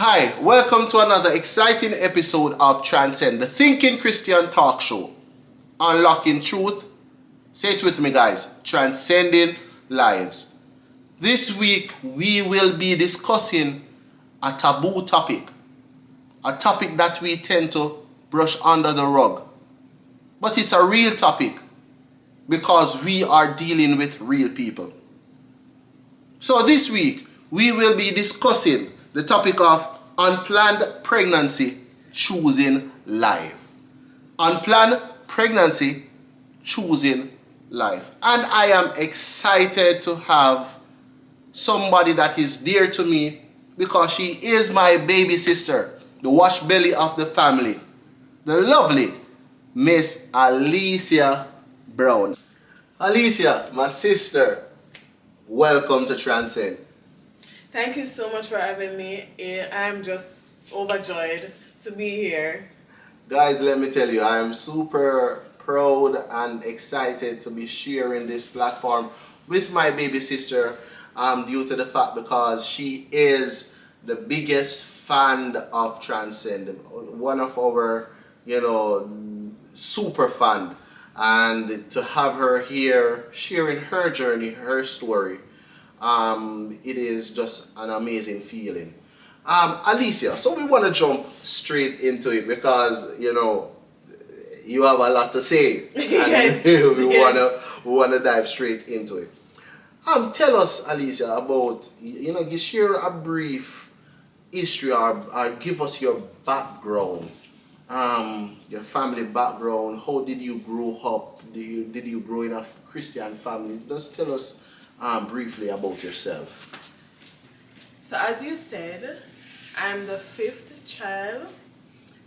Hi, welcome to another exciting episode of Transcend the Thinking Christian Talk Show. Unlocking truth. Say it with me, guys. Transcending lives. This week we will be discussing a taboo topic. A topic that we tend to brush under the rug. But it's a real topic because we are dealing with real people. So this week we will be discussing the topic of unplanned pregnancy, choosing life. Unplanned pregnancy, choosing life. And I am excited to have somebody that is dear to me because she is my baby sister, the wash belly of the family, the lovely Miss Alecia Brown. Alecia, my sister, welcome to Transcend. Thank you so much for having me. I'm just overjoyed to be here. Guys, let me tell you, I am super proud and excited to be sharing this platform with my baby sister due to the fact because she is the biggest fan of Transcend, one of our, super fan. And to have her here sharing her journey, her story, it is just an amazing feeling. Alecia, so we want to jump straight into it because you have a lot to say, and Yes, we wanna dive straight into it. Tell us, Alecia, about you share a brief history or give us your background, your family background. How did you grow up? Did you grow in a Christian family? Just tell us briefly about yourself. So as you said, I'm the fifth child,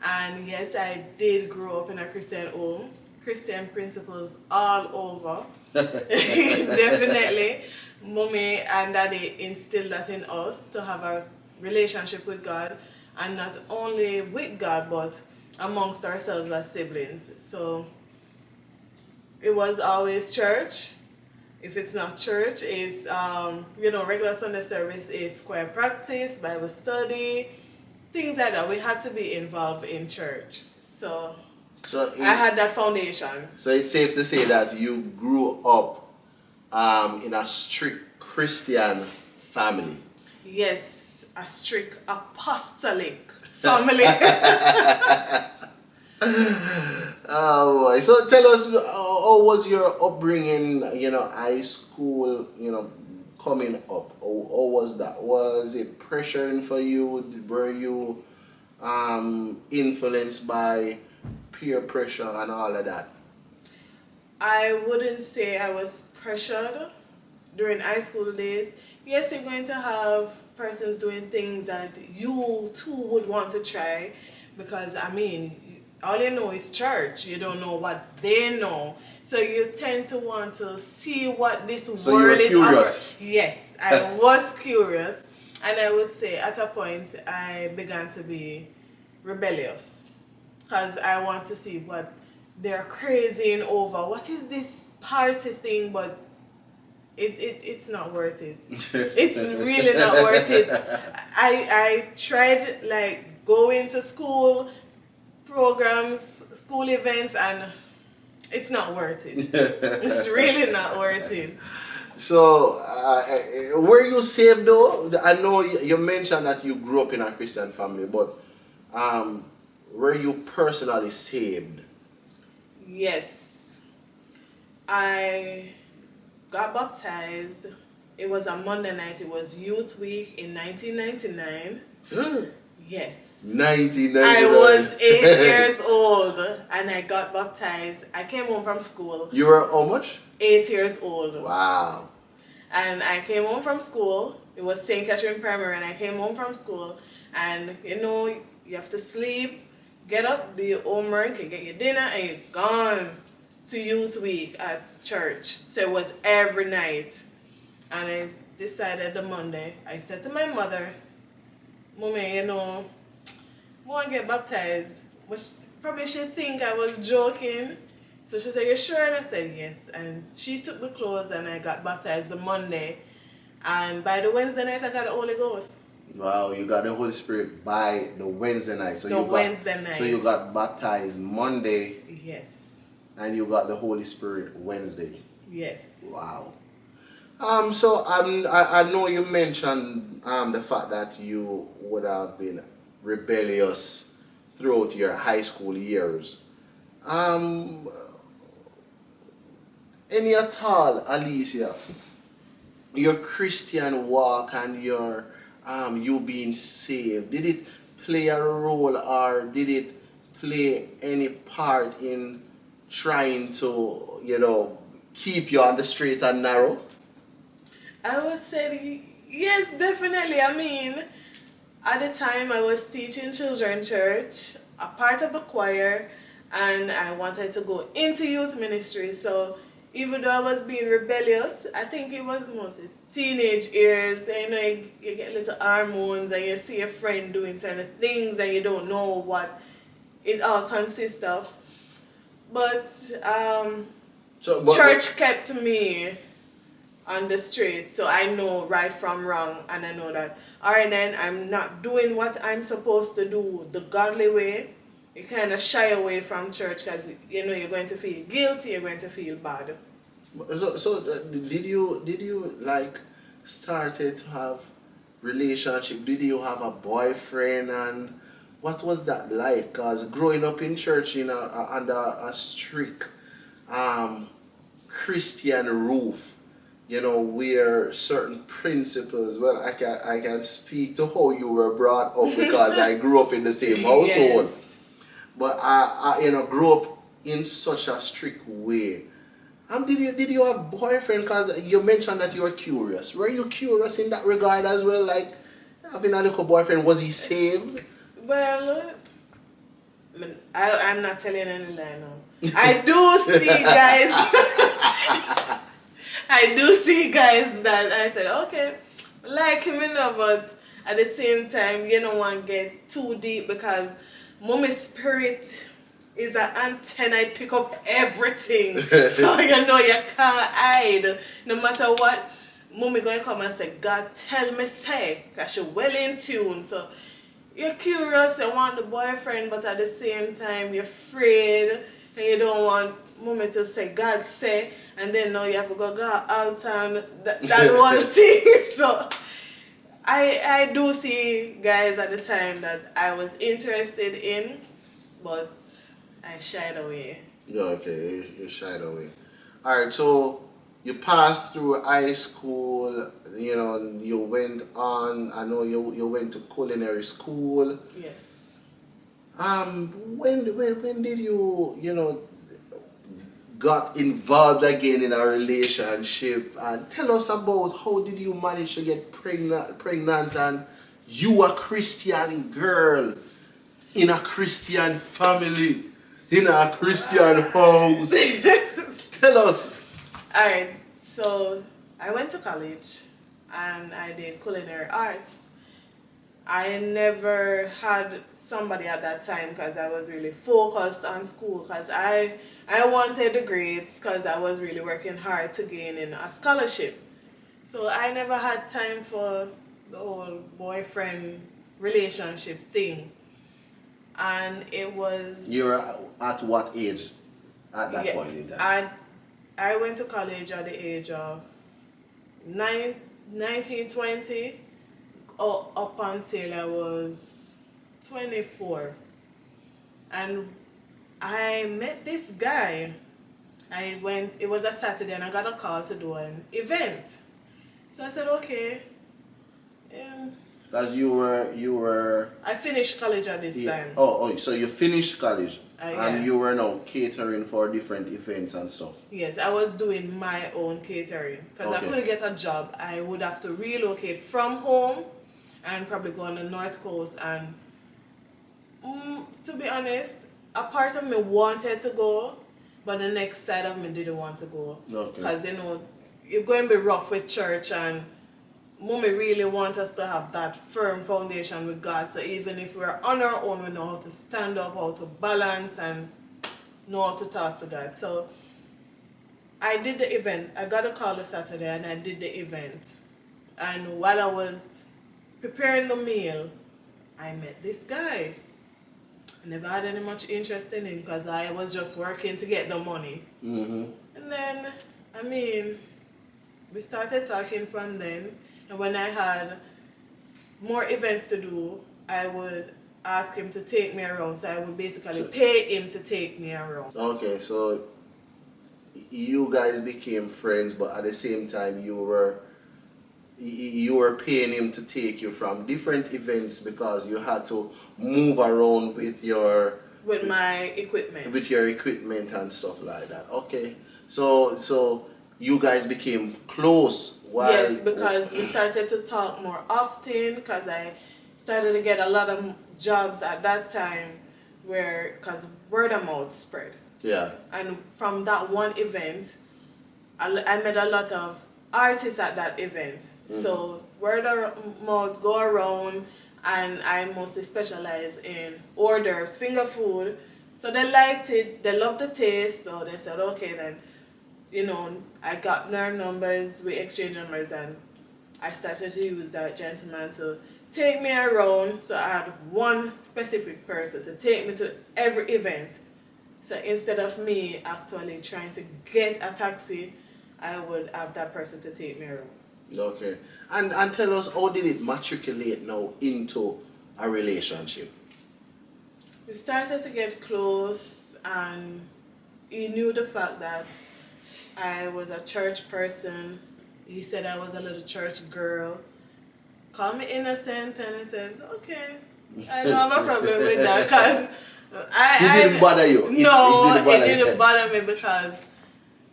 and yes, I did grow up in a Christian home. Christian principles all over. Definitely. Mommy and daddy instilled that in us to have a relationship with God, and not only with God but amongst ourselves as siblings. So it was always church. If it's not church, it's regular Sunday service, it's choir practice, Bible study, things like that. We had to be involved in church. So I had that foundation. So it's safe to say that you grew up in a strict Christian family. Yes, a strict apostolic family. Oh boy. So tell us, how was your upbringing, high school, coming up? How was that? Was it pressuring for you? Were you influenced by peer pressure and all of that? I wouldn't say I was pressured during high school days. Yes, you're going to have persons doing things that you too would want to try because, all you know is church. You don't know what they know. So you tend to want to see what this world is offering. Yes, I was curious. And I would say at a point I began to be rebellious. Because I want to see what they're crazying over. What is this party thing? But it's not worth it. It's really not worth it. I tried going to school programs, school events, and it's not worth it. It's really not worth it. So, were you saved though? I know you mentioned that you grew up in a Christian family, but were you personally saved? Yes. I got baptized. It was a Monday night. It was Youth Week in 1999. Yes. 1999. I was 8 years old and I got baptized. I came home from school. You were how much? 8 years old. Wow. And I came home from school. It was St. Catherine Primary, and I came home from school. And you have to sleep, get up, do your homework, you get your dinner, and you're gone to Youth Week at church. So it was every night. And I decided the Monday, I said to my mother, Mommy, I want to get baptized. But probably she'd think I was joking. So she said, you sure? And I said, yes. And she took the clothes and I got baptized the Monday. And by the Wednesday night, I got the Holy Ghost. Wow, you got the Holy Spirit by the Wednesday night. So Wednesday night. So you got baptized Monday. Yes. And you got the Holy Spirit Wednesday. Yes. Wow. So I know you mentioned the fact that you would have been rebellious throughout your high school years. Any at all, Alecia, your Christian walk and your you being saved, did it play a role or did it play any part in trying to, keep you on the straight and narrow? I would say yes, definitely. I mean, at the time I was teaching children's church, a part of the choir, and I wanted to go into youth ministry. So even though I was being rebellious, I think it was mostly teenage years. You get little hormones and you see a friend doing certain things and you don't know what it all consists of. But church kept me on the straight, so I know right from wrong, and I know that, alright then, I'm not doing what I'm supposed to do the godly way. You kind of shy away from church because you're going to feel guilty, you're going to feel bad. So did you like started to have relationship? Did you have a boyfriend, and what was that like? Cause growing up in church under a strict Christian roof, where certain principles. Well, I can speak to how you were brought up because I grew up in the same household. Yes. But I grew up in such a strict way. Did you have boyfriend? Because you mentioned that you were curious. Were you curious in that regard as well? Like having a little boyfriend, was he saved? Well, I'm not telling any lie now. I do see guys. I do see guys that I said, okay, like him but at the same time, you don't want to get too deep because mommy's spirit is an antenna. I pick up everything. So you can't hide. No matter what, mommy going to come and say, God tell me say, because she's well in tune. So you're curious, you want the boyfriend, but at the same time you're afraid and you don't want mommy to say, God say, and then now you have to go altar and that whole thing. So I do see guys at the time that I was interested in, but I shied away. Yeah, okay, you shied away. Alright, so you passed through high school, you went on, I know you went to culinary school. Yes. When did you got involved again in a relationship, and tell us about how did you manage to get pregnant and you a Christian girl in a Christian family in a Christian house. Tell us. Alright, so I went to college and I did culinary arts. I never had somebody at that time because I was really focused on school because I wanted the grades because I was really working hard to gain in a scholarship. So I never had time for the whole boyfriend relationship thing. And it was... You were at what age at that point in time? I went to college at the age of 19, 20, or up until I was 24. And I met this guy. It was a Saturday and I got a call to do an event. So I said, okay. Because you were... I finished college at this time. Oh, so you finished college and yeah. you were now catering for different events and stuff. Yes, I was doing my own catering. Because I couldn't get a job. I would have to relocate from home and probably go on the North Coast. And to be honest, a part of me wanted to go, but the next side of me didn't want to go. Because, you're going to be rough with church, and Mommy really wants us to have that firm foundation with God. So even if we're on our own, we know how to stand up, how to balance, and know how to talk to God. So I did the event. I got a call on Saturday, and I did the event. And while I was preparing the meal, I met this guy. I never had any much interest in him because I was just working to get the money. Mm-hmm. And then, I mean, we started talking from then. And when I had more events to do, I would ask him to take me around. So I would basically pay him to take me around. Okay, so you guys became friends, but at the same time you were paying him to take you from different events because you had to move around with my equipment. With your equipment and stuff like that. Okay. So you guys became close while... Yes, because we started to talk more often because I started to get a lot of jobs at that time because word of mouth spread. Yeah. And from that one event, I met a lot of artists at that event. Mm-hmm. So word of mouth go around, and I mostly specialize in hors d'oeuvres, finger food. So they liked it, they loved the taste, so they said, okay then, I got their numbers, we exchanged numbers, and I started to use that gentleman to take me around. So I had one specific person to take me to every event. So instead of me actually trying to get a taxi, I would have that person to take me around. Okay. And tell us, how did it matriculate now into a relationship? We started to get close, and he knew the fact that I was a church person. He said I was a little church girl. Called me innocent, and I said, okay, I don't have a problem with that because it didn't bother you? No, it didn't bother me because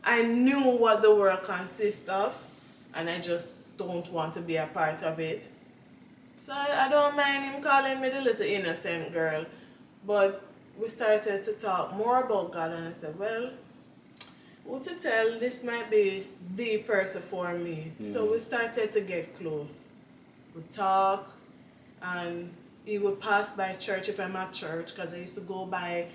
I knew what the world consists of, and I just don't want to be a part of it. So I don't mind him calling me the little innocent girl. But we started to talk more about God, and I said, well, who to tell, this might be the person for me. Mm-hmm. So we started to get close. We talk, and he would pass by church if I'm at church, because I used to go by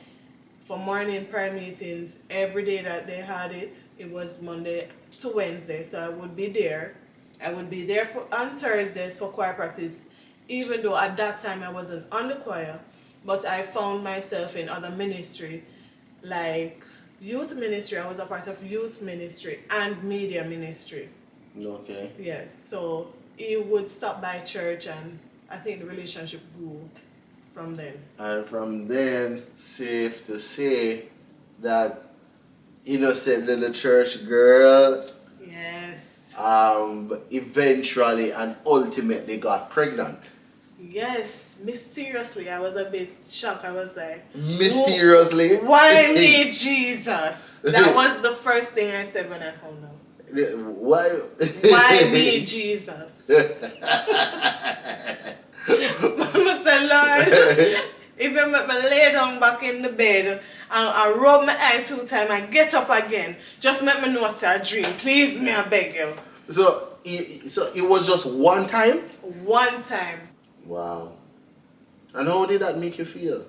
for morning prayer meetings every day that they had it. It was Monday to Wednesday, so I would be there. I would be there on Thursdays for choir practice, even though at that time I wasn't on the choir, but I found myself in other ministry, like youth ministry. I was a part of youth ministry and media ministry. Okay. Yes, so he would stop by church, and I think the relationship grew from then. And from then, safe to say that innocent little church girl, yes, eventually and ultimately got pregnant. Yes, mysteriously. I was a bit shocked. I was like, mysteriously? Why me, Jesus? That was the first thing I said when I found out. Why me, Jesus? Mama said, Lord, if you make me lay down back in the bed and I rub my eye 2 times and get up again, just make me know it's a dream. Please, me, I beg you. So it was just one time? One time. Wow. And how did that make you feel?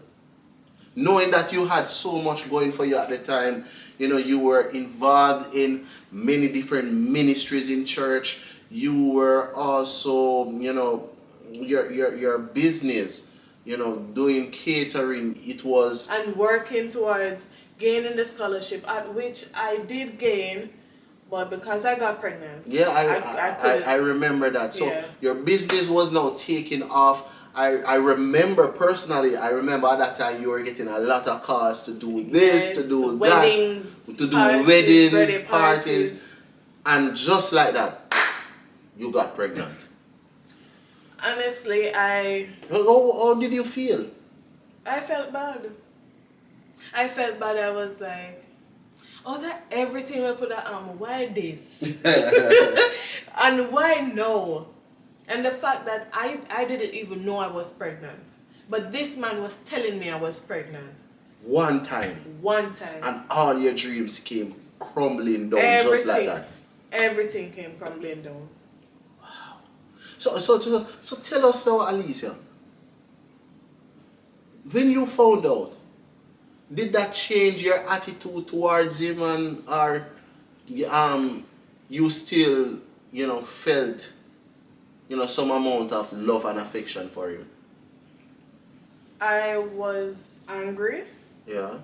Knowing that you had so much going for you at the time, you were involved in many different ministries in church. You were also, your business, doing catering. It was... And working towards gaining the scholarship, at which I did gain, but because I got pregnant. Yeah, I remember that. So yeah. Your business was now taking off. I remember personally, at that time you were getting a lot of calls to do this, yes, to do weddings, that, to do parties, weddings, parties. And just like that, you got pregnant. Honestly, How did you feel? I felt bad. I was like, that everything we put on, why this? And why no? And the fact that I didn't even know I was pregnant. But this man was telling me I was pregnant. One time. And all your dreams came crumbling down just like that. Everything came crumbling down. Wow. So tell us now, Alecia. When you found out, did that change your attitude towards him, or you still, felt some amount of love and affection for him? I was angry. Yeah.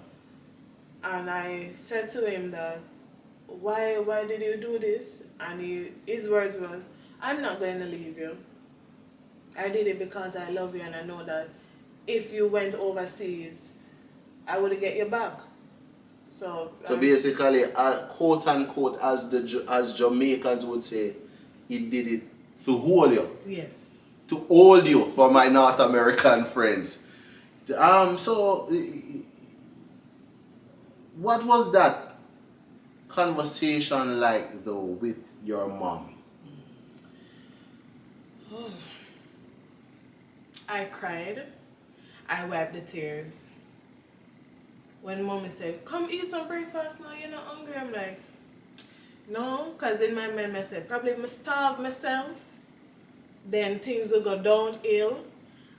And I said to him that, why did you do this? And his words was, I'm not going to leave you. I did it because I love you and I know that if you went overseas, I would get you back. So basically, quote unquote, as Jamaicans would say, he did it to hold you. Yes. To hold you, for my North American friends. So what was that conversation like though with your mom? I cried. I wiped the tears. When mommy said, come eat some breakfast now, you're not hungry. I'm like, no, because in my mind I said, probably if I starve myself, then things will go downhill.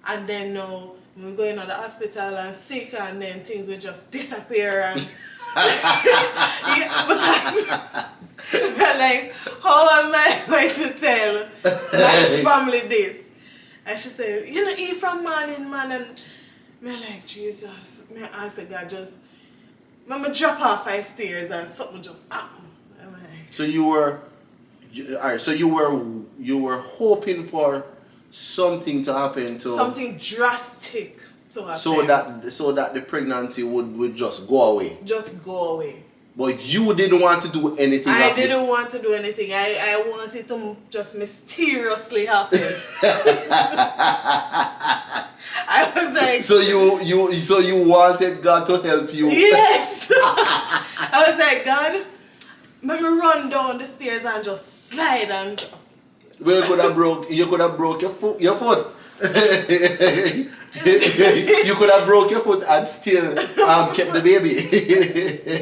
And then now I'm going to the hospital and sick and then things will just disappear. And because like, how am I going to tell my family this? And she said, you know, eat from morning, man. And me like, Jesus, me ask God, just, me drop off 5 stairs and something just happen. Like, so you were hoping for something to happen to something drastic to happen. So that the pregnancy would just go away. Just go away. But you didn't want to do anything. I didn't want to do anything. I wanted to just mysteriously happen. I was like, so you wanted God to help you. Yes. I was like, God, let me run down the stairs and just slide and. Well, you could have broke your foot. You could have broke your foot and still kept the baby.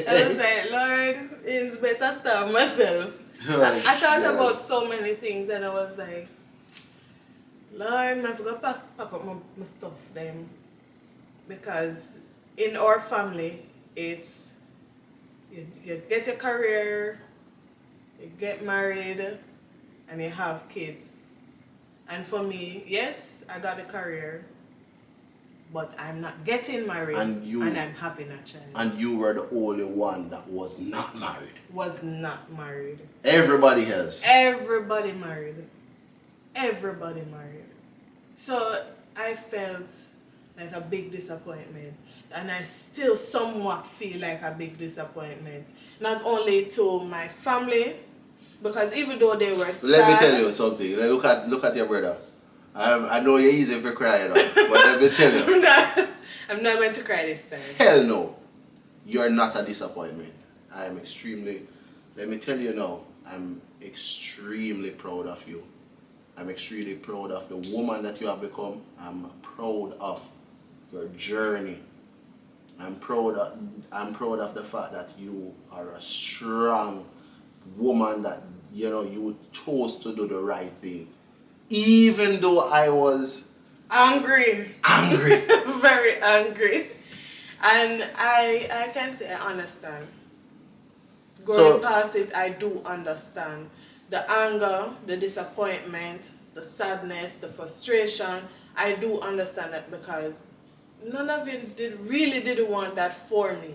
I was like, Lord, it's best I starve myself. I thought about so many things and I was like, Lord, I forgot to pack up my stuff then. Because in our family, it's you get your career, you get married, and you have kids. And for me, yes, I got a career, but I'm not getting married and I'm having a child. And you were the only one that was not married. Was not married. Everybody else. Everybody married. Everybody married. So I felt like a big disappointment. And I still somewhat feel like a big disappointment. Not only to my family, because even though they were sad. Let me tell you something. Look at your brother. I know you're easy for crying, but let me tell you. I'm not going to cry this time. Hell no. You're not a disappointment. Let me tell you now, I'm extremely proud of you. I'm extremely proud of the woman that you have become. I'm proud of your journey. I'm proud of the fact that you are a strong woman, that you chose to do the right thing. Even though I was angry. Very angry. And I can say I understand. Going past it, I do understand. The anger, the disappointment, the sadness, the frustration, I do understand that because none of you really didn't want that for me.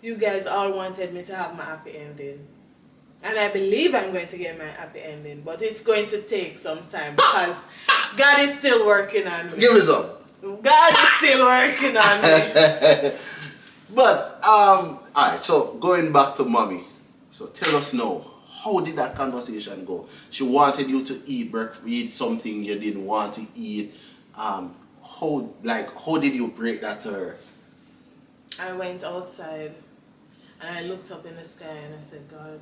You guys all wanted me to have my happy ending. And I believe I'm going to get my happy ending, but it's going to take some time because God is still working on me. Give me some. God is still working on me. But, alright, so going back to mommy. So tell us now, how did that conversation go? She wanted you to eat something you didn't want to eat. How did you break that to her? I went outside and I looked up in the sky and I said, God,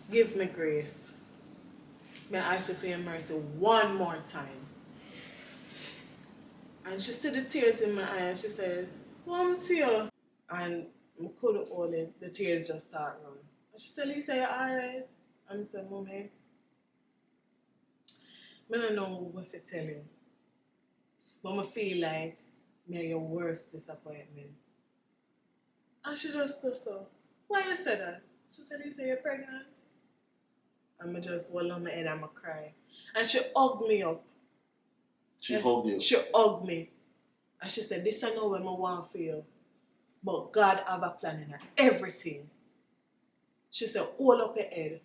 give me grace. May I ask you for your mercy one more time. And she see the tears in my eye and she said, "One tear." And I couldn't hold it. The tears just start running. And she said, "Lisa, you alright?" And I said, "Mommy, I don't know what to tell you. But I feel like me your worst disappointment." And she just does so. "Why you say that?" She said, "Lisa, you're pregnant?" And I just hold on my head and I cry. And she hugged me up. She hugged you. She hugged me. And she said, this I know what I want for you. But God have a plan in everything. She said, hold up your head.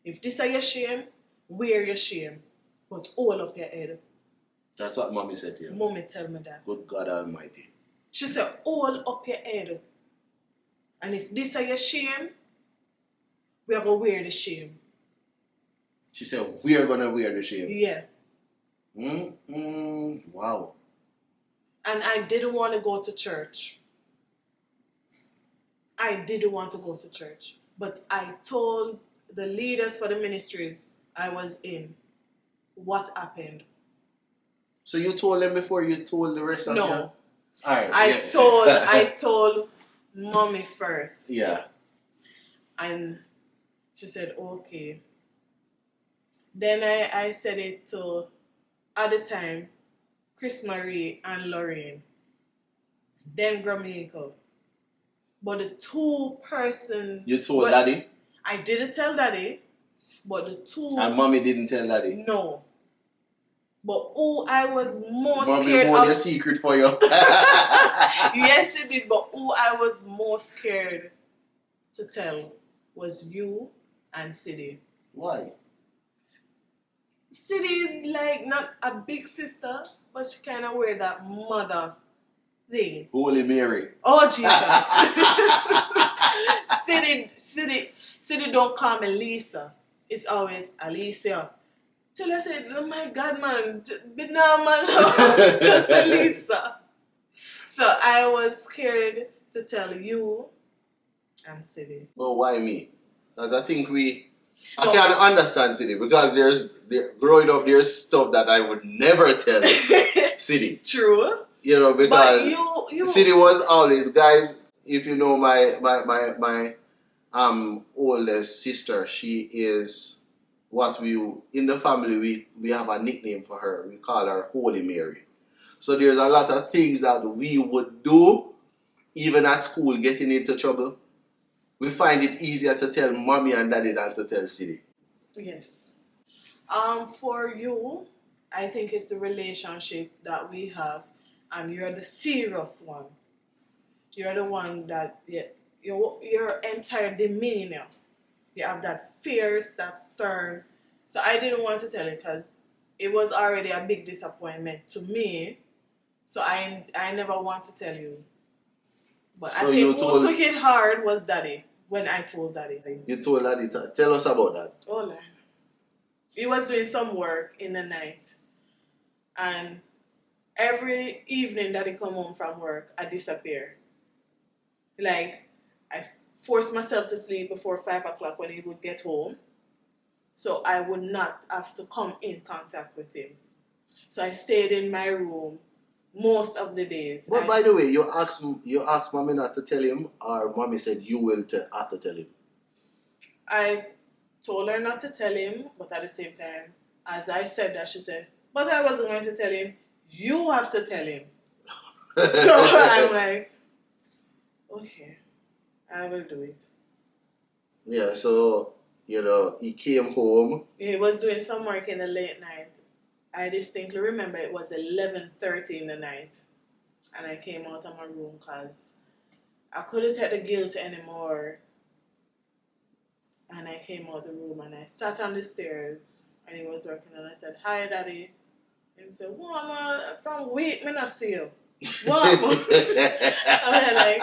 If this are your shame, wear your shame. But hold up your head. That's what mommy said to you. Mommy tell me that. Good God Almighty. She said, hold up your head. And if this are your shame, we are going to wear the shame. She said, we are going to wear the shame. Yeah. Wow. And I didn't want to go to church. I didn't want to go to church. But I told the leaders for the ministries I was in what happened. So you told them before you told the rest of them? No. Alright. I told mommy first. Yeah. And she said, okay. Then I said it to, at the time, Chris Marie and Lorraine. Then Gramico. But the two persons... You told Daddy? I didn't tell Daddy. But the two... And Mommy didn't tell Daddy? No. But who I was more Mommy scared of... Mommy hold a secret for you. Yes, she did. But who I was more scared to tell was you and Siddy. Why? Siddy is like not a big sister, but she kind of wear that mother thing. Holy Mary. Oh, Jesus. Siddy don't call me Lisa. It's always Alecia. Till I said, oh my God, man, be normal, just Lisa. So I was scared to tell you and Siddy. Well, why me? Because I think I can't understand Siddy because growing up there's stuff that I would never tell Siddy. True. You know, because you Siddy was always, guys, if you know my oldest sister, she is what in the family we have a nickname for her. We call her Holy Mary. So there's a lot of things that we would do, even at school, getting into trouble. We find it easier to tell mommy and daddy than to tell Siddy. Yes. For you, I think it's the relationship that we have, and you're the serious one. You're the one that your entire demeanor. You have that fierce, that stern. So I didn't want to tell it because it was already a big disappointment to me. So I never want to tell you. But so I think who took it hard was Daddy when I told Daddy. You told Daddy. Tell us about that. Oh, Lord. He was doing some work in the night. And every evening that he come home from work, I disappear. Like, I forced myself to sleep before 5 o'clock when he would get home. So I would not have to come in contact with him. So I stayed in my room most of the days. But by the way, you asked mommy not to tell him, or mommy said you will have to tell him? I told her not to tell him, but at the same time, as I said that, she said, but I wasn't going to tell him. You have to tell him. So I'm like, okay, I will do it. Yeah, so, he came home. He was doing some work in the late night. I distinctly remember it was 11:30 in the night. And I came out of my room because I couldn't take the guilt anymore. And I came out of the room and I sat on the stairs and he was working and I said, hi, Daddy. And he said, what, man? From wait, me not see you. What? And I'm like,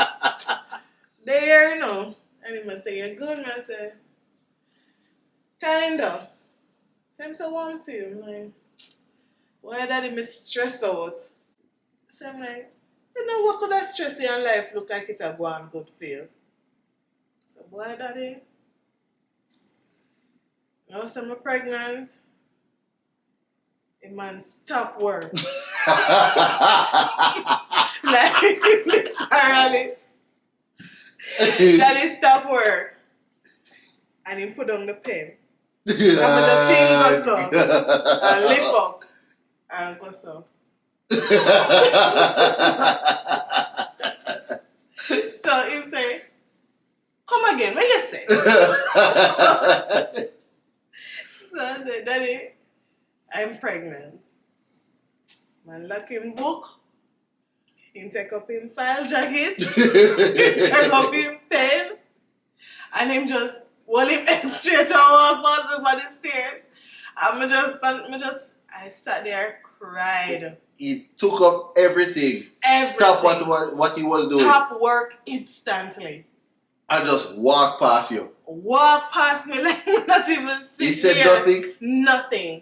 there, And he must say, you're good, man. I said, kinda. So I'm so want to. I'm like, why Daddy me stress out? So I'm like, what could that stress in your life look like it a go on good feel? So why Daddy? Now so I'm pregnant. A man stop work. Like literally. Daddy stop work. And he put on the pen. I'm gonna sing go so. And lift up. And go so. So he say, come again, what you say? So I said, Daddy, I'm pregnant. Man lock him book. He take up him file jacket. Take up him pen. And him just hold him head straight and walk past over the stairs. And I sat there, cried. He took up everything. Stop what he was doing. Stop work instantly. And just walk past you. Walk past me like not even sit He said there. nothing? Nothing.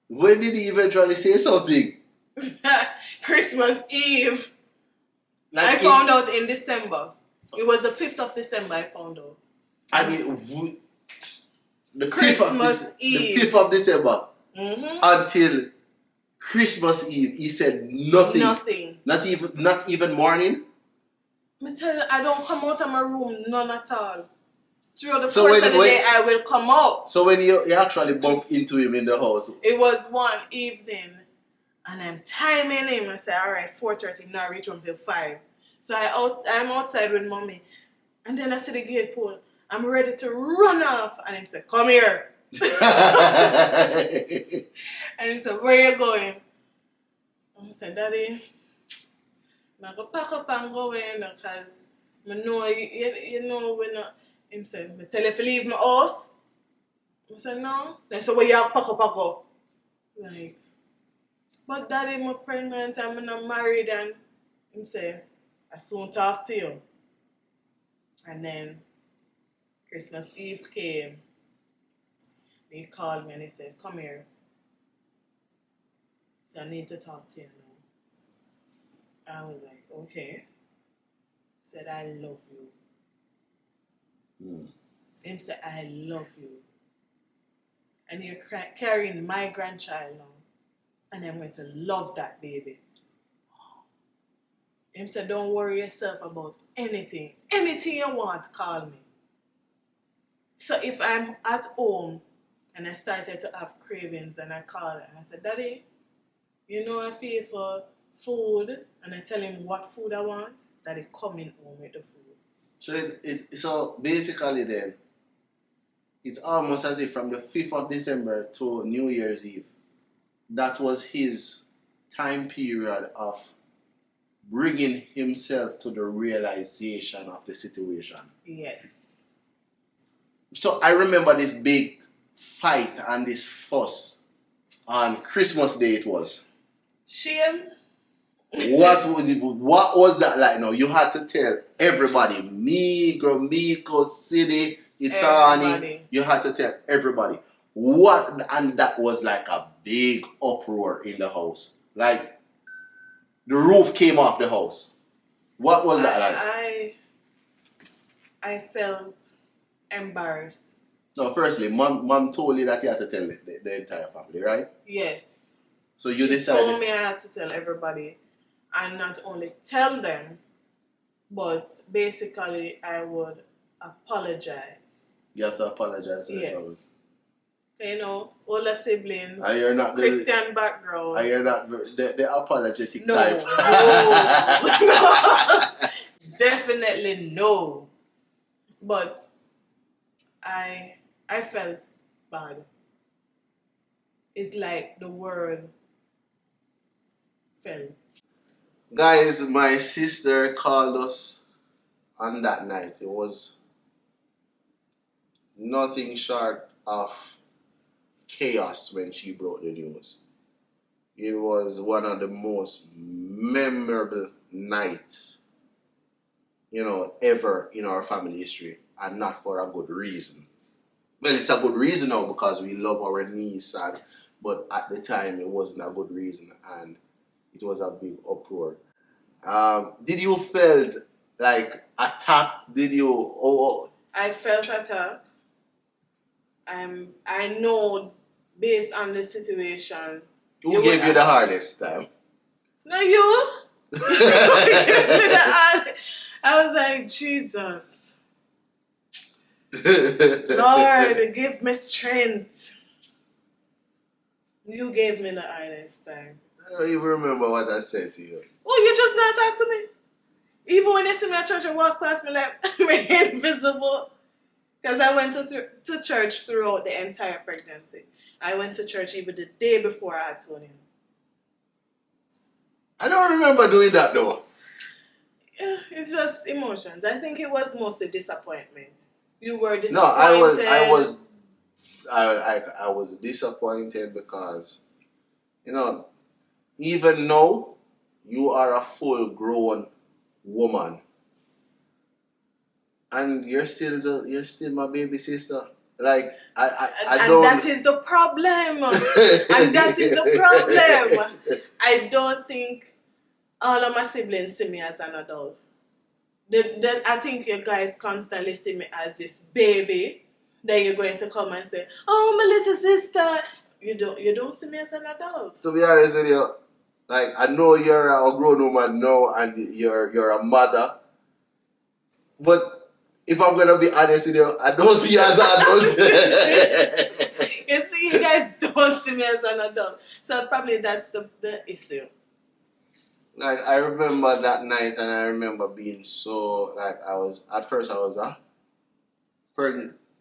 When did he eventually say something? Christmas Eve. Like I found out in December. It was the 5th of December I found out. The Christmas Eve. The 5th of December. Mm-hmm. Until Christmas Eve, he said nothing. Nothing. Not even morning. I tell you, I don't come out of my room, none at all. Through the So course of the day, I will come out. So when you actually bump into him in the house. It was one evening, and I'm timing him. I say, all right, 4:30, now reach home till 5. So I'm outside with mommy. And then I see the gate pull. I'm ready to run off. And he said, come here. And he said, where you going? And I said, Daddy, I'm going to pack up and go in because I know, you know, we're not. He said, I tell you to leave my house. I said, no. They said, well, you have to pack up and go. Like, but Daddy, I'm pregnant, I'm not married. And he said, I soon talk to you. And then Christmas Eve came. He called me and he said, come here. So I need to talk to you now. I was like, okay. He said, I love you. Him said, I love you. And you're carrying my grandchild now. And I'm going to love that baby. Him said, don't worry yourself about anything. Anything you want, call me. So if I'm at home and I started to have cravings and I call him, I said, Daddy, you know I feel for food, and I tell him what food I want, Daddy coming home with the food. So basically then, it's almost as if from the 5th of December to New Year's Eve, that was his time period of bringing himself to the realization of the situation. Yes. So I remember this big fight and this fuss on Christmas Day it was. Shame. What was that like now? You had to tell everybody, me, Gromiko, City, Itani, you had to tell everybody. And that was like a big uproar in the house. Like, the roof came off the house. What was that like? I felt embarrassed. So firstly, mom told you that you had to tell the entire family, right? Yes. So you She decided... told me I had to tell everybody. And not only tell them, but basically I would apologize. You have to apologize to the family. Yes. You know, older siblings, Christian background. Are you not the apologetic No, type? no. Definitely no. But I felt bad. It's like the world fell. Guys, my sister called us on that night. It was nothing short of chaos when she brought the news. It was one of the most memorable nights, ever in our family history, and not for a good reason. Well, it's a good reason now because we love our niece, but at the time it wasn't a good reason, and it was a big uproar. Did you felt like attacked? Did you? I felt attacked. I know based on the situation. Who gave you the hardest time? No, you. I was like, Jesus. Lord, give me strength. You gave me the hardest time. I don't even remember what I said to you. Oh, you just not talk to me? Even when you see me at church, you walk past me like I'm invisible. Because I went to church throughout the entire pregnancy. I went to church even the day before I had told him. I don't remember doing that though. Yeah, it's just emotions. I think it was mostly disappointment. You were disappointed. No, I was disappointed because, you know, even now you are a full grown woman and you're still my baby sister. Like I don't. And that is the problem. And that is the problem. I don't think all of my siblings see me as an adult. I think you guys constantly see me as this baby. Then you're going to come and say, "Oh, my little sister." You don't see me as an adult. To be honest with you, like I know you're a grown woman now and you're a mother, but if I'm gonna be honest with you, I don't see you as an adult. You see, you guys don't see me as an adult. So probably that's the issue. Like I remember that night and I remember being so like I was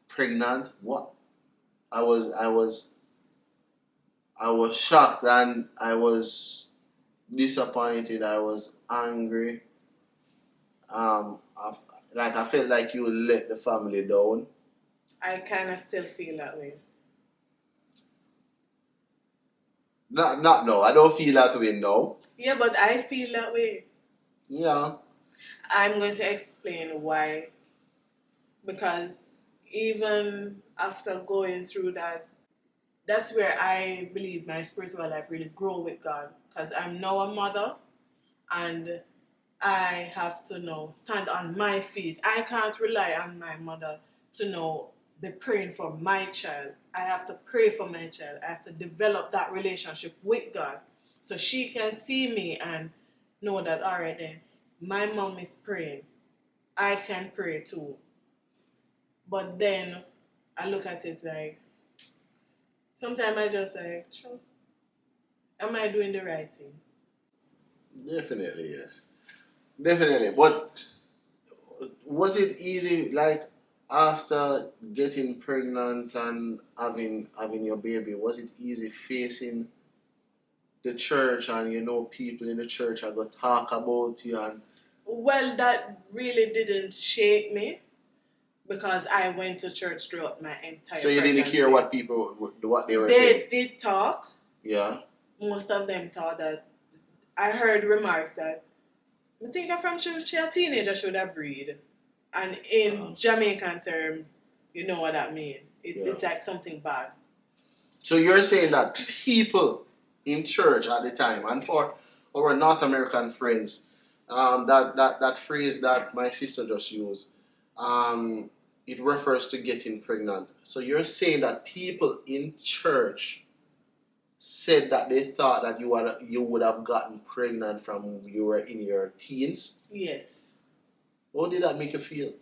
pregnant. What? I was shocked and I was disappointed. I was angry. I felt like you let the family down. I kind of still feel that way. Not no. I don't feel that way now. Yeah, but I feel that way. Yeah. I'm going to explain why. Because even after going through that, that's where I believe my spiritual life really grew with God. Because I'm now a mother and I have to now stand on my feet. I can't rely on my mother to now be praying for my child. I have to pray for my child. I have to develop that relationship with God so she can see me and know that, all right then, my mom is praying. I can pray too. But then I look at it like, sometimes I just like, sure, am I doing the right thing? Definitely, yes. Definitely. But was it easy, like, after getting pregnant and having your baby, was it easy facing the church and, you know, people in the church are going to talk about you? And well, that really didn't shake me because I went to church throughout my entire so you pregnancy. didn't care what they were saying? They did talk. Yeah. Most of them thought that, I heard remarks that, I think I'm from church, a teenager should have breed. And in Jamaican terms, you know what that means. It's like something bad. So you're saying that people in church at the time, and for our North American friends, that phrase that my sister just used, it refers to getting pregnant. So you're saying that people in church said that they thought that you would have gotten pregnant from you were in your teens? Yes. How did that make you feel?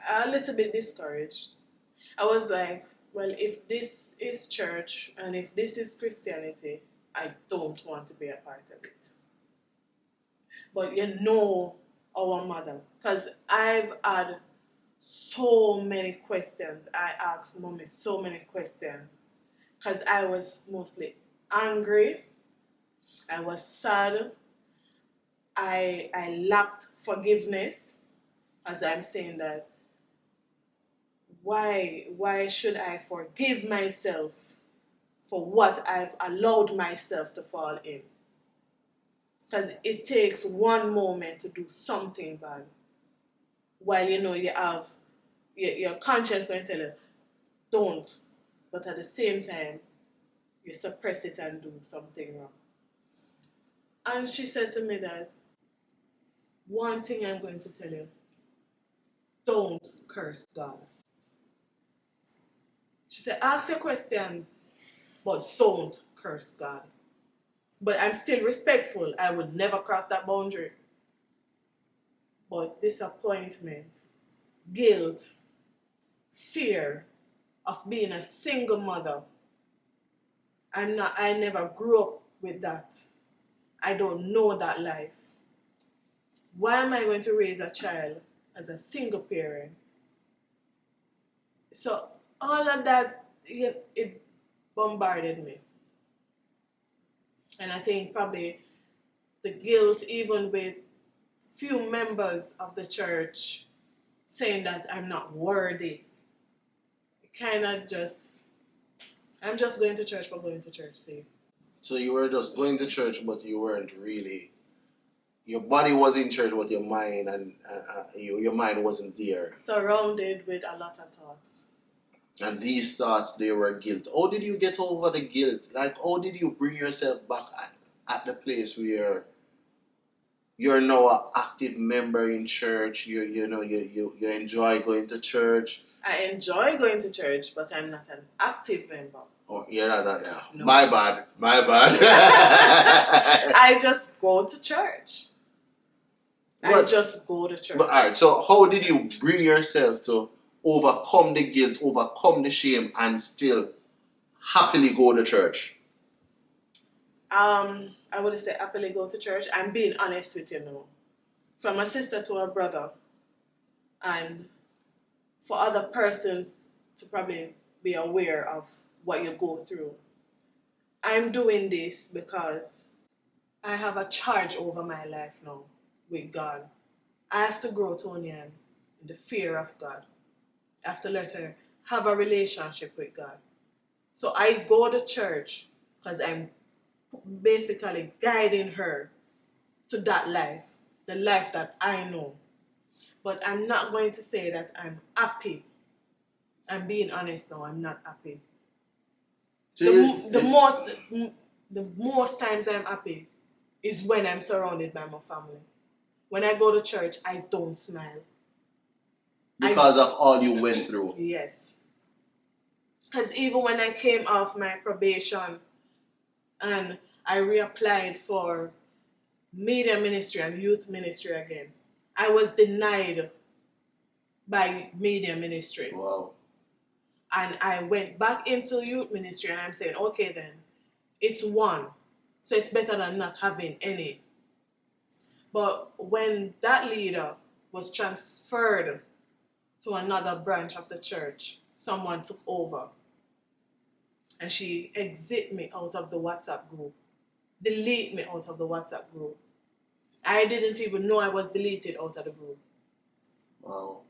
A little bit discouraged. I was like, well, if this is church and if this is Christianity, I don't want to be a part of it. But you know our mother, because I've had so many questions. I asked mommy so many questions because I was mostly angry. I was sad. I lacked forgiveness, as I'm saying that. Why should I forgive myself for what I've allowed myself to fall in? Because it takes one moment to do something bad. While you know you have your conscience going to tell you, don't. But at the same time, you suppress it and do something wrong. And she said to me that, one thing I'm going to tell you, don't curse God. She said, ask your questions, but don't curse God. But I'm still respectful. I would never cross that boundary. But disappointment, guilt, fear of being a single mother, I never grew up with that. I don't know that life. Why am I going to raise a child as a single parent? So all of that, it bombarded me. And I think probably the guilt, even with few members of the church saying that I'm not worthy, kind of just, I'm just going to church for going to church, see. So you were just going to church, but you weren't really. Your body was in church, but your mind your mind wasn't there. Surrounded with a lot of thoughts. And these thoughts, they were guilt. How did you get over the guilt? Like, how did you bring yourself back at the place where you're now an active member in church? You enjoy going to church. I enjoy going to church, but I'm not an active member. Oh, you're not that, yeah. No. My bad. I just go to church. I just go to church. But alright, so how did you bring yourself to overcome the guilt, overcome the shame, and still happily go to church? I would say happily go to church. I'm being honest with you now. From a sister to a brother, and for other persons to probably be aware of what you go through. I'm doing this because I have a charge over my life now with God. I have to grow Tony in the fear of God. I have to let her have a relationship with God. So I go to church because I'm basically guiding her to that life, the life that I know. But I'm not going to say that I'm happy. I'm being honest now, I'm not happy. The most times I'm happy is when I'm surrounded by my family. When I go to church, I don't smile. Because of all you went through. Yes. Because even when I came off my probation and I reapplied for media ministry and youth ministry again, I was denied by media ministry. Wow. And I went back into youth ministry and I'm saying, okay then, it's one. So it's better than not having any. But when that leader was transferred to another branch of the church, someone took over. And she exit me out of the WhatsApp group. Delete me out of the WhatsApp group. I didn't even know I was deleted out of the group. Wow.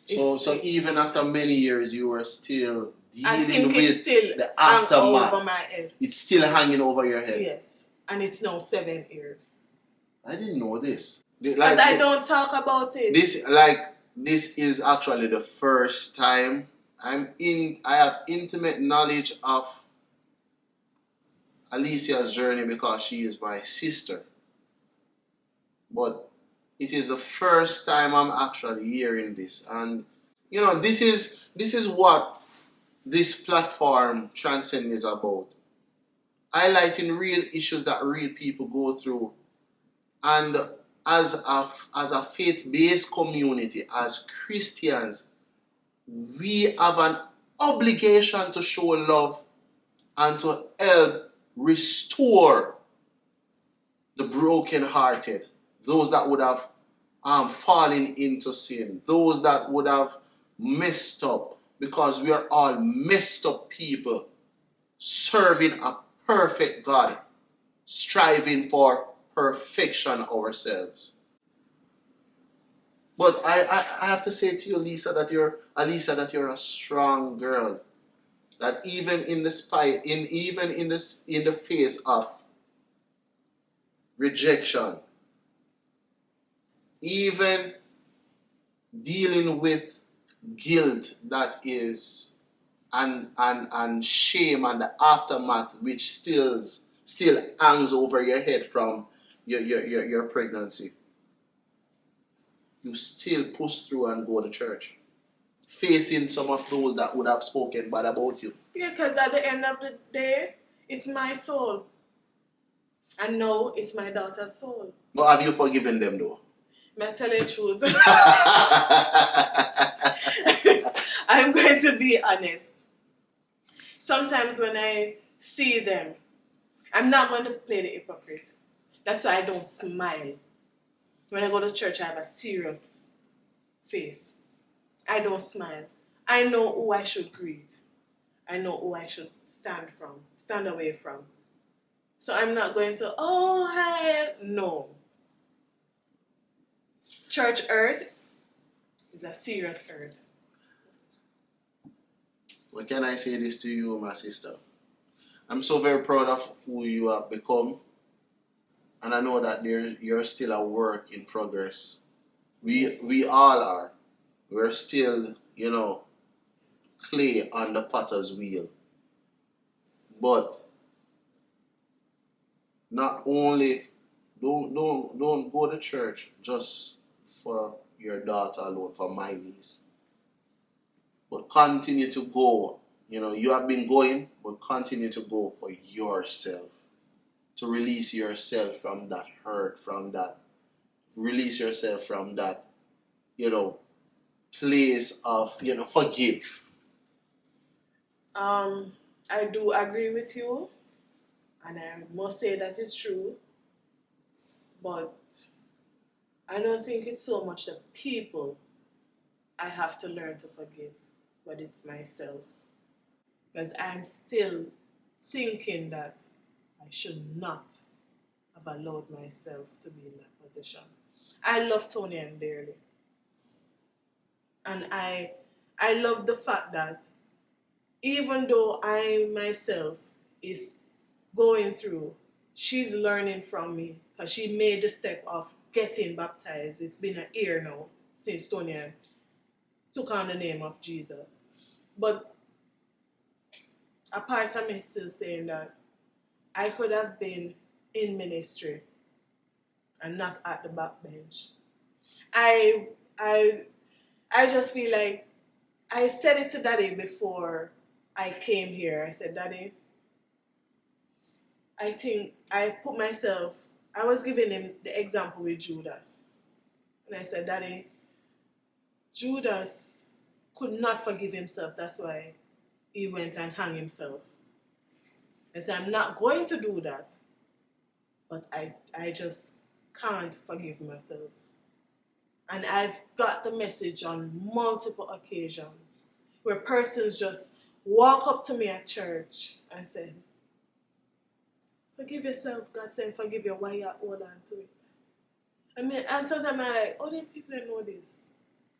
So even after many years, you were still dealing with it's still the aftermath. over my head. It's still hanging over your head. Yes, and it's now 7 years. I didn't know this. Because I don't talk about it. This is actually the first time I have intimate knowledge of Alecia's journey because she is my sister. But it is the first time I'm actually hearing this. And, this is what this platform, Transcend, is about. Highlighting real issues that real people go through. And as a faith-based community, as Christians, we have an obligation to show love and to help restore the brokenhearted. Those that would have fallen into sin. Those that would have messed up. Because we are all messed up people. Serving a perfect God. Striving for perfection ourselves. But I have to say to you, Lisa, that you're a strong girl. That even in the face of rejection, even dealing with guilt that is and shame and the aftermath which still hangs over your head from your pregnancy, you still push through and go to church, facing some of those that would have spoken bad about you. Yeah, because at the end of the day, it's my soul. And now it's my daughter's soul. But have you forgiven them though? May I tell you the truth? I'm going to be honest. Sometimes when I see them, I'm not going to play the hypocrite. That's why I don't smile. When I go to church, I have a serious face. I don't smile. I know who I should greet. I know who I should stand away from. So I'm not going to, oh, hi. No. Church hurt is a serious hurt. What can I say this to you, my sister? I'm so very proud of who you have become. And I know that you're still a work in progress. We all are. We're still, clay on the potter's wheel. But not only don't go to church just for your daughter alone, for my niece. But continue to go. You have been going, but continue to go for yourself. To release yourself from that hurt, release yourself from that, place of, forgive. I do agree with you, and I must say that is true, but I don't think it's so much the people I have to learn to forgive, but it's myself. Because I'm still thinking that I should not have allowed myself to be in that position. I love Tony and dearly. And I love the fact that even though I myself is going through, she's learning from me because she made the step of getting baptized. It's been a year now since Tony took on the name of Jesus. But a part of me is still saying that I could have been in ministry and not at the backbench. I just feel like I said it to Daddy before I came here. I said, Daddy, I think I put myself, I was giving him the example with Judas. And I said, Daddy, Judas could not forgive himself. That's why he went and hung himself. I said, I'm not going to do that. But I just can't forgive myself. And I've got the message on multiple occasions where persons just walk up to me at church and say, forgive yourself. God said, forgive you. Why you hold on to it? And sometimes I'm like, oh, them people don't know this.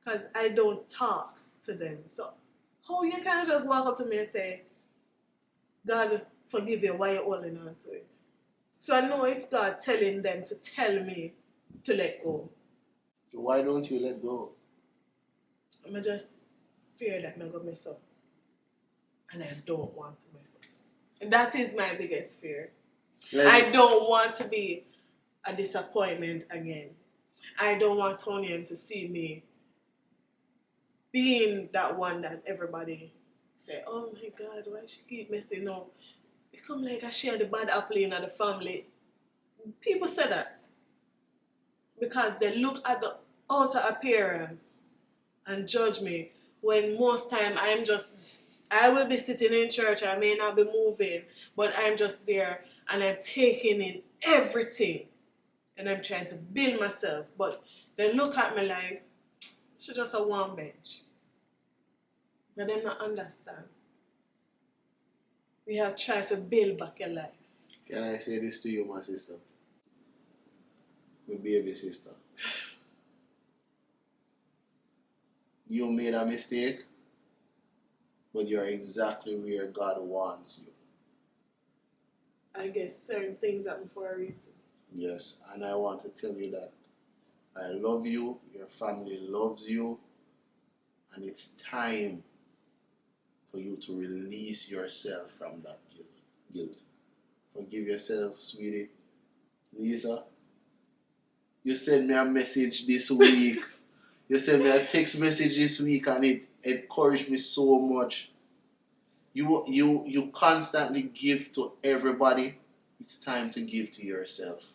Because I don't talk to them. So, how you can't just walk up to me and say, God, forgive you. Why you holding on to it? So I know it's God telling them to tell me to let go. Why don't you let go? I just fear that I'm going to mess up. And I don't want to mess up. And that is my biggest fear. I don't want to be a disappointment again. I don't want Tony to see me being that one that everybody say, oh my God, why she keep messing up? It come like I share the bad apple in the family. People say that because they look at the outer appearance and judge me, when most time I will be sitting in church, I may not be moving, but I'm just there and I'm taking in everything and I'm trying to build myself. But they look at me like, she's just a one bench. But they don't understand. We have tried to build back your life. Can I say this to you, my sister? My baby sister. You made a mistake, but you're exactly where God wants you. I guess certain things happen for a reason. Yes, and I want to tell you that I love you, your family loves you, and it's time for you to release yourself from that guilt. Forgive yourself, sweetie. Lisa, you sent me a message this week. You sent me a text message this week and it encouraged me so much. You constantly give to everybody. It's time to give to yourself.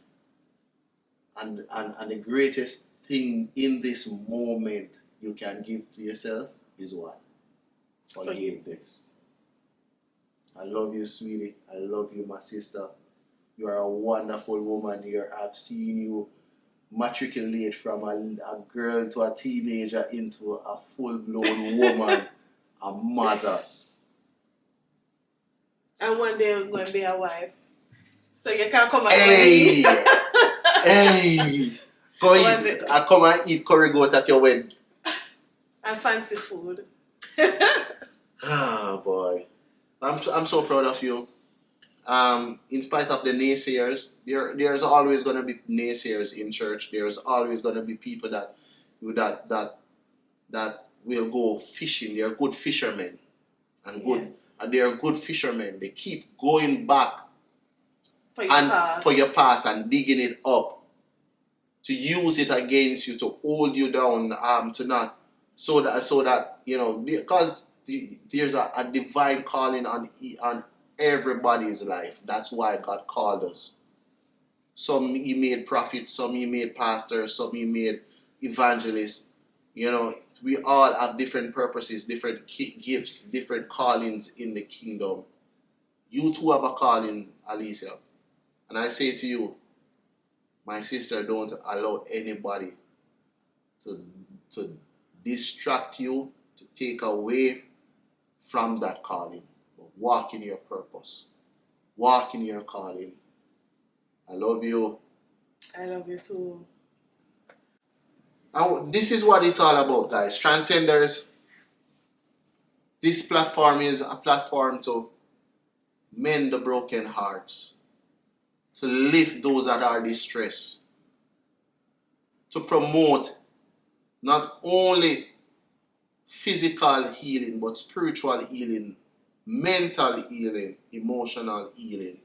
And the greatest thing in this moment you can give to yourself is what? Forgiveness. I love you, sweetie. I love you, my sister. You are a wonderful woman. I've seen you matriculate from a girl to a teenager into a full-blown woman, a mother. And one day I'm going to be a wife. So you can come and Hey! eat. Hey! I come and eat curry goat at your wedding. And fancy food. Ah, boy. I'm so proud of you. In spite of the naysayers, there's always going to be naysayers in church. There's always going to be people that will go fishing. They're good fishermen, and they're good fishermen. They keep going back for your past and digging it up to use it against you, to hold you down, to not so that you know, because there's a divine calling on everybody's life. That's why God called us. Some He made prophets, some He made pastors, some He made evangelists. You know, we all have different purposes, different gifts, different callings in the kingdom. You too have a calling, Alecia. And I say to you, my sister, don't allow anybody to distract you, to take away from that calling. Walk in your purpose. Walk in your calling. I love you. I love you too. This is what it's all about, guys. Transcenders. This platform is a platform to mend the broken hearts, to lift those that are distressed, to promote not only physical healing, but spiritual healing, mental healing, emotional healing.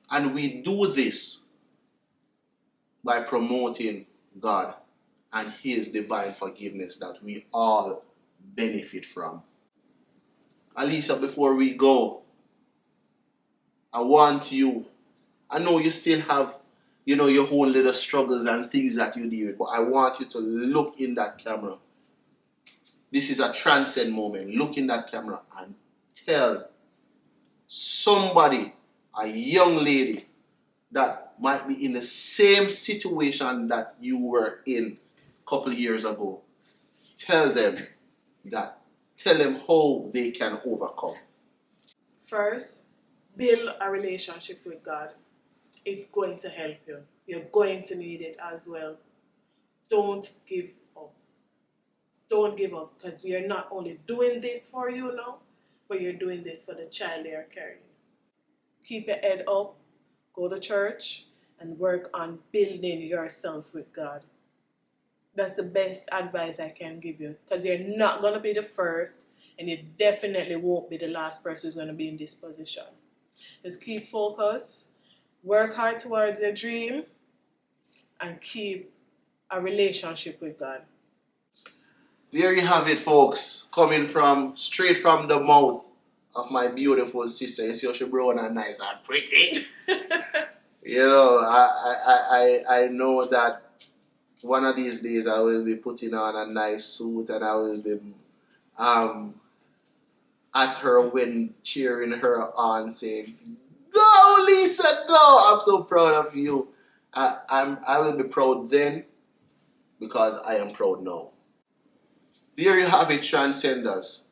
And we do this by promoting God and His divine forgiveness that we all benefit from. Alecia, before we go, I want you, I know you still have, you know, your own little struggles and things that you deal with, but I want you to look in that camera. This is a transcend moment. Look in that camera and tell somebody, a young lady that might be in the same situation that you were in a couple of years ago. Tell them how they can overcome. First, build a relationship with God. It's going to help you. You're going to need it as well. Don't give up. Don't give up, because you're not only doing this for you now, but you're doing this for the child they are carrying. Keep your head up, go to church, and work on building yourself with God. That's the best advice I can give you, because you're not going to be the first, and you definitely won't be the last person who's going to be in this position. Just keep focused, work hard towards your dream, and keep a relationship with God. There you have it, folks. Coming straight from the mouth of my beautiful sister. You see how she brown and nice and pretty. You know, I know that one of these days I will be putting on a nice suit and I will be at her when cheering her on, saying, "Go, Lisa, go!" I'm so proud of you. I will be proud then because I am proud now. There you have it, Transcenders,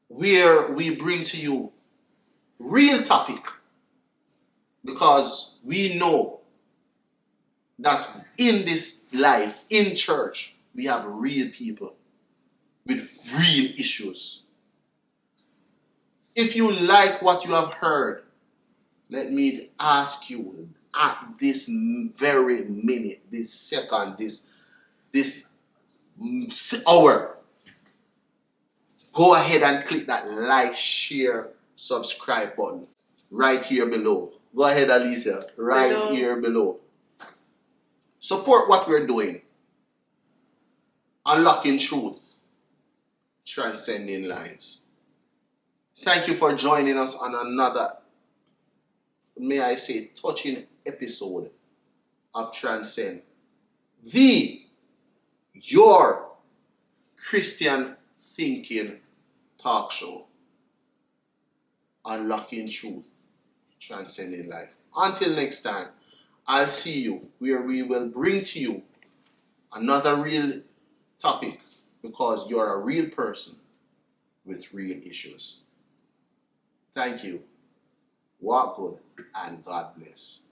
where we bring to you real topic, because we know that in this life, in church, we have real people with real issues. If you like what you have heard, let me ask you at this very minute, this second, this hour, go ahead and click that like, share, subscribe button right here below. Go ahead, Alecia, right here below. Support what we're doing. Unlocking truth. Transcending lives. Thank you for joining us on another, may I say, touching episode of Transcend. Your Christian thinking talk show. Unlocking truth. Transcending life. Until next time, I'll see you where we will bring to you another real topic, because you're a real person with real issues. Thank you. Walk good and God bless.